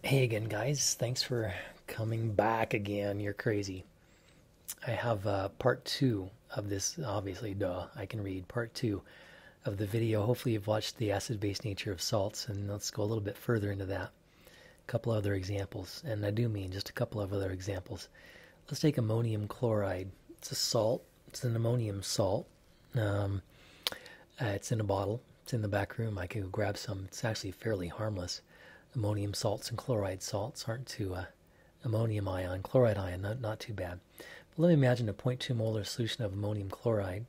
Hey again, guys. Thanks for coming back again. You're crazy. I have part two of this. Obviously, duh, I can read part two of the video. Hopefully, you've watched the acid base nature of salts, and let's go a little bit further into that. A couple other examples, and I do mean just a couple of other examples. Let's take ammonium chloride. It's a salt, it's an ammonium salt. Um, it's in a bottle, it's in the back room. I can go grab some. It's actually fairly harmless. Ammonium salts and chloride salts aren't too ammonium ion, chloride ion, not too bad. But let me imagine a zero point 0.2 molar solution of ammonium chloride.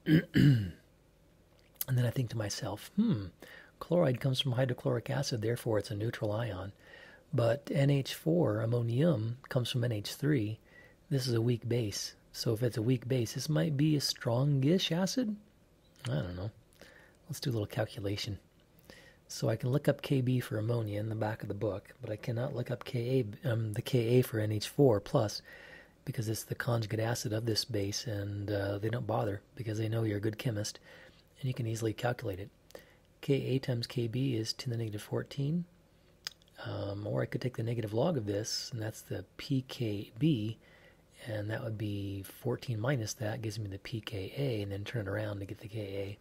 And then I think to myself, chloride comes from hydrochloric acid, therefore it's a neutral ion. But NH4, ammonium, comes from NH3. This is a weak base. So if it's a weak base, this might be a strongish acid? I don't know. Let's do a little calculation. So I can look up Kb for ammonia in the back of the book, but I cannot look up the Ka for NH4 plus because it's the conjugate acid of this base, and they don't bother because they know you're a good chemist, and you can easily calculate it. Ka times Kb is 10 to the negative 14, or I could take the negative log of this, and that's the pKb, and that would be 14 minus that, gives me the pKa, and then turn it around to get the Ka.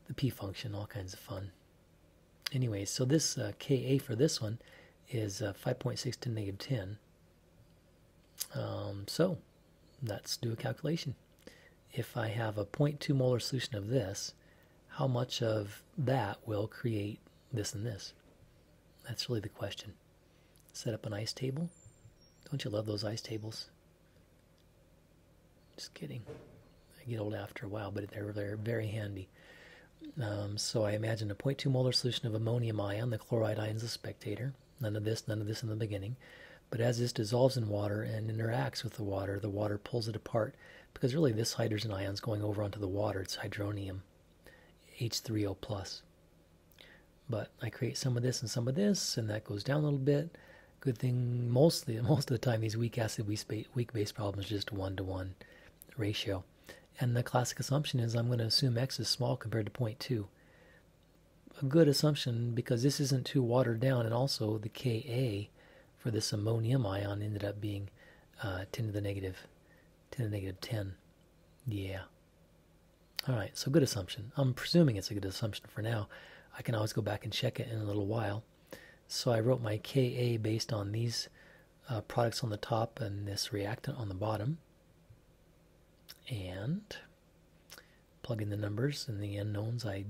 The p function, all kinds of fun. Anyways, so this Ka for this one is 5.6 to the negative 10. So let's do a calculation. If I have a 0.2 molar solution of this, how much of that will create this and this? That's really the question. Set up an ice table. Don't you love those ice tables? Just kidding. I get old after a while, but they're very handy. So I imagine a 0.2 molar solution of ammonium ion. The chloride ion is a spectator. None of this in the beginning. But as this dissolves in water and interacts with the water pulls it apart because really this hydrogen ion is going over onto the water. It's hydronium, H3O+. But I create some of this, and that goes down a little bit. Good thing most of the time these weak acid, weak base problems are just 1-to-1 ratio. And the classic assumption is I'm going to assume X is small compared to 0.2. A good assumption because this isn't too watered down, and also the Ka for this ammonium ion ended up being 10 to the negative 10. Yeah. All right, so good assumption. I'm presuming it's a good assumption for now. I can always go back and check it in a little while. So I wrote my Ka based on these products on the top and this reactant on the bottom. And plug in the numbers and the unknowns. I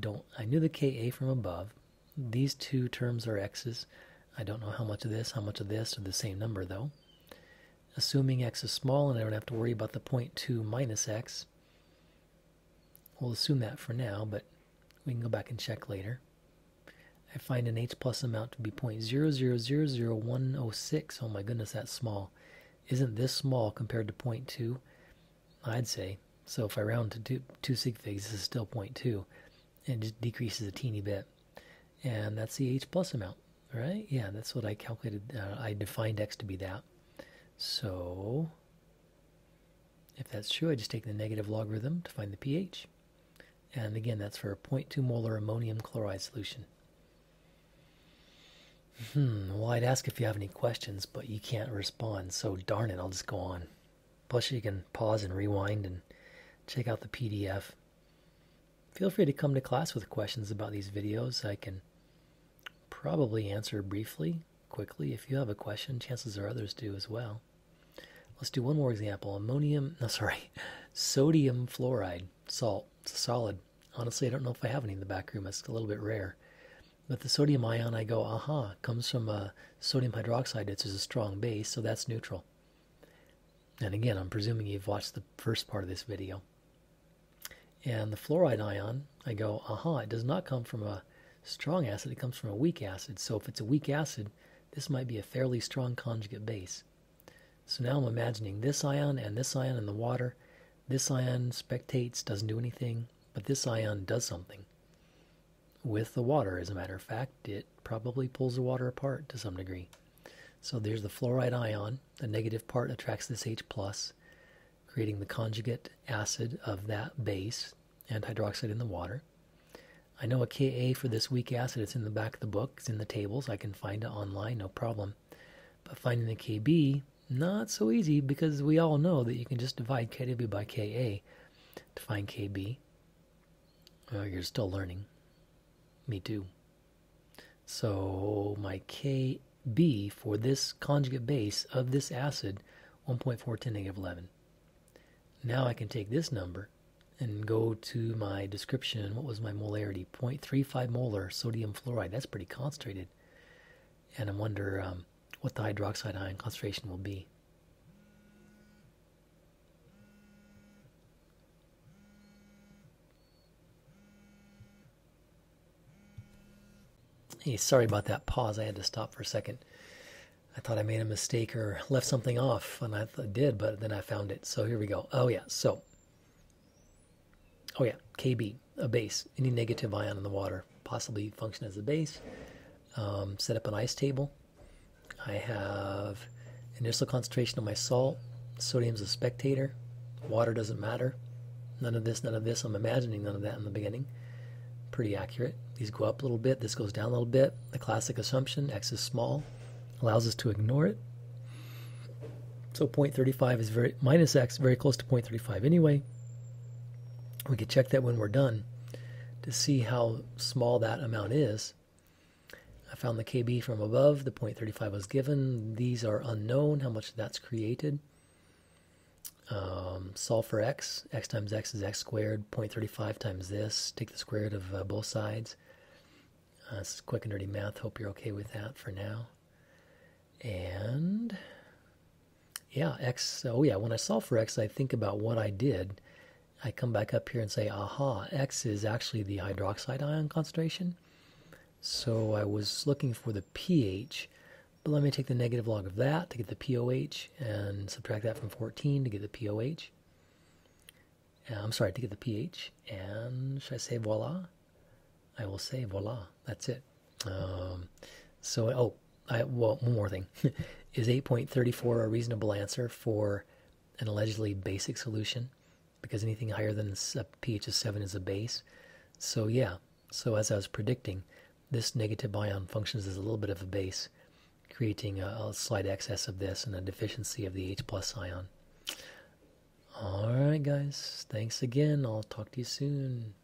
knew the Ka from above. These two terms are x's. I don't know how much of this are the same number though. Assuming x is small and I don't have to worry about the 0.2 minus x. We'll assume that for now, but we can go back and check later. I find an H plus amount to be 0.0000106. Oh my goodness, that's small. Isn't this small compared to 0.2? I'd say. So if I round to 2 sig figs, this is still 0.2. And it just decreases a teeny bit. And that's the H plus amount, right? Yeah, that's what I calculated. I defined X to be that. So if that's true, I just take the negative logarithm to find the pH. And again, that's for a 0.2 molar ammonium chloride solution. Well, I'd ask if you have any questions, but you can't respond. So darn it, I'll just go on. Plus, you can pause and rewind and check out the PDF. Feel free to come to class with questions about these videos. I can probably answer briefly, quickly. If you have a question, chances are others do as well. Let's do one more example. Sodium fluoride, salt. It's a solid. Honestly, I don't know if I have any in the back room. It's a little bit rare. But the sodium ion, I go, comes from sodium hydroxide. It's a strong base, so that's neutral. And again, I'm presuming you've watched the first part of this video. And the fluoride ion, I go, it does not come from a strong acid, it comes from a weak acid. So if it's a weak acid, this might be a fairly strong conjugate base. So now I'm imagining this ion in the water. This ion spectates, doesn't do anything, but this ion does something. With the water, as a matter of fact, it probably pulls the water apart to some degree. So there's the fluoride ion. The negative part attracts this H+, creating the conjugate acid of that base and hydroxide in the water. I know a Ka for this weak acid. It's in the back of the book. It's in the tables. I can find it online, no problem. But finding the Kb, not so easy, because we all know that you can just divide Kw by Ka to find Kb. Well, you're still learning. Me too. So my Kb for this conjugate base of this acid, 1.410 negative 11. Now I can take this number and go to my description. What was my molarity? 0.35 molar sodium fluoride. That's pretty concentrated. And I wonder what the hydroxide ion concentration will be. Hey, sorry about that pause. I had to stop for a second. I thought I made a mistake or left something off, and I did, but then I found it. So here we go. Oh yeah, Kb, a base, any negative ion in the water, possibly function as a base. Set up an ice table. I have initial concentration of my salt. Sodium's a spectator. Water doesn't matter. None of this, none of this. I'm imagining none of that in the beginning. Pretty accurate. These go up a little bit. This goes down a little bit. The classic assumption, x is small, allows us to ignore it. So 0.35 is minus x, very close to 0.35 anyway. We can check that when we're done to see how small that amount is. I found the Kb from above. The 0.35 was given. These are unknown, how much that's created. Solve for x. X times x is x squared. 0.35 times this. Take the square root of both sides. This is quick and dirty math. Hope you're okay with that for now. And yeah, x. Oh yeah, when I solve for x, I think about what I did. I come back up here and say, aha, x is actually the hydroxide ion concentration. So I was looking for the pH, but let me take the negative log of that to get the pOH and subtract that from 14 to get the pOH. I'm sorry, to get the pH. And should I say voila? I will say voila. That's it. One more thing. Is 8.34 a reasonable answer for an allegedly basic solution? Because anything higher than a pH of 7 is a base. So yeah, so as I was predicting, this negative ion functions as a little bit of a base, creating a slight excess of this and a deficiency of the H plus ion. Alright guys, thanks again. I'll talk to you soon.